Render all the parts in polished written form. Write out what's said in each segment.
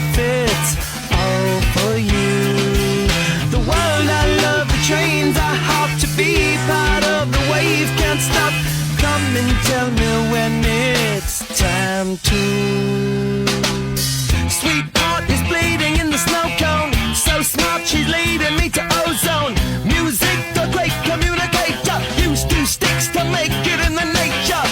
if it's all for you. The world I love, the trains I hop to be part of the wave, can't stop. Come and tell me when it's time to. Sweetheart is bleeding in the snow cone, so smart she's leading me to ozone. Music, the great communicator, used two sticks to make it in the nature.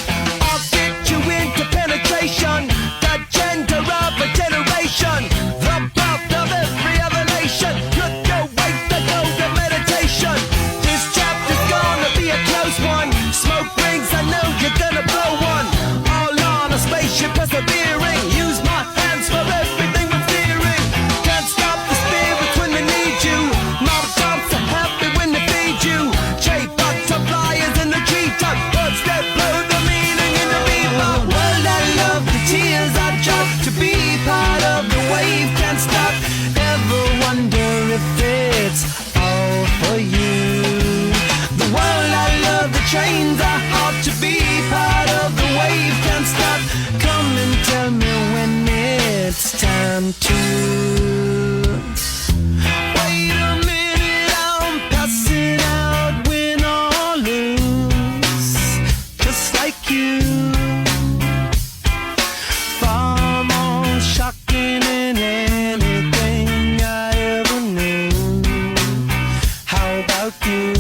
I'll get you into penetration, the gender of a generation, the birth of every other nation. Could go wait to go to meditation. This chapter's gonna be a close one. Smoke rings, I know you're gonna blow one. All on a spaceship persevering, use my hands for everything but steering. Can't stop the spirits when they need you. Mob tops are happy when they feed you. Butterflies in the treetop, birds that blow the meaning in the bebop. World I love, the tears I drop to be part of the wave, can't stop. Ever wonder if it's all for you? The world I love, the trains I hop to be part of the wave, can't stop. Come and tell me when it's time to. Wait a minute, I'm passing out, win or lose, just like you. Far more shocking than anything I ever knew. How about you?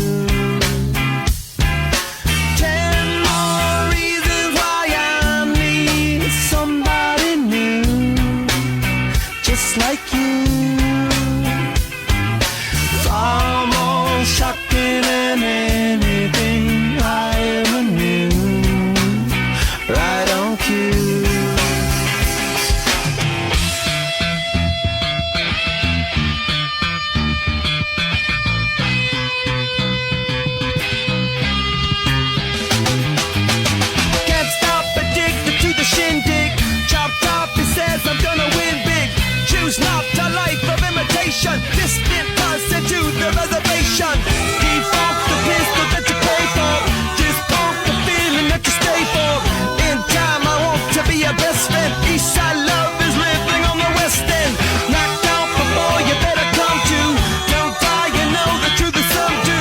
10 more reasons why I need somebody new, just like you. Far more shocking than anything I ever knew. Right on cue. Can't stop, addicted to the shindig. Chopped off, he says I'm gonna win big. Choose not a life of imitation. Distant person to the reservation. Default the pistol that you pay for. Dispunk the feeling that you stay for. In time I want to be your best friend. Eastside love is living on the west end. Knocked out before you better come to. Don't die, you know the truth is some do.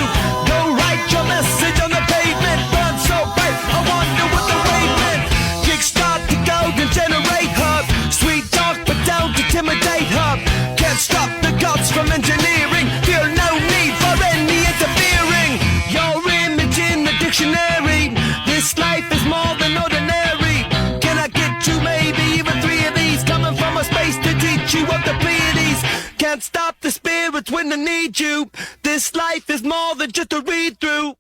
Go write your message on the pavement. Burn so bright, I wonder what the wave meant. Kickstart the golden generate hub. Sweet talk but don't intimidate hub. Can't stop the gods from engineering. Feel no need for any interfering. Your image in the dictionary. This life is more than ordinary. Can I get two, maybe even three of these? Coming from a space to teach you of the Pleiades. Can't stop the spirits when they need you. This life is more than just a read through.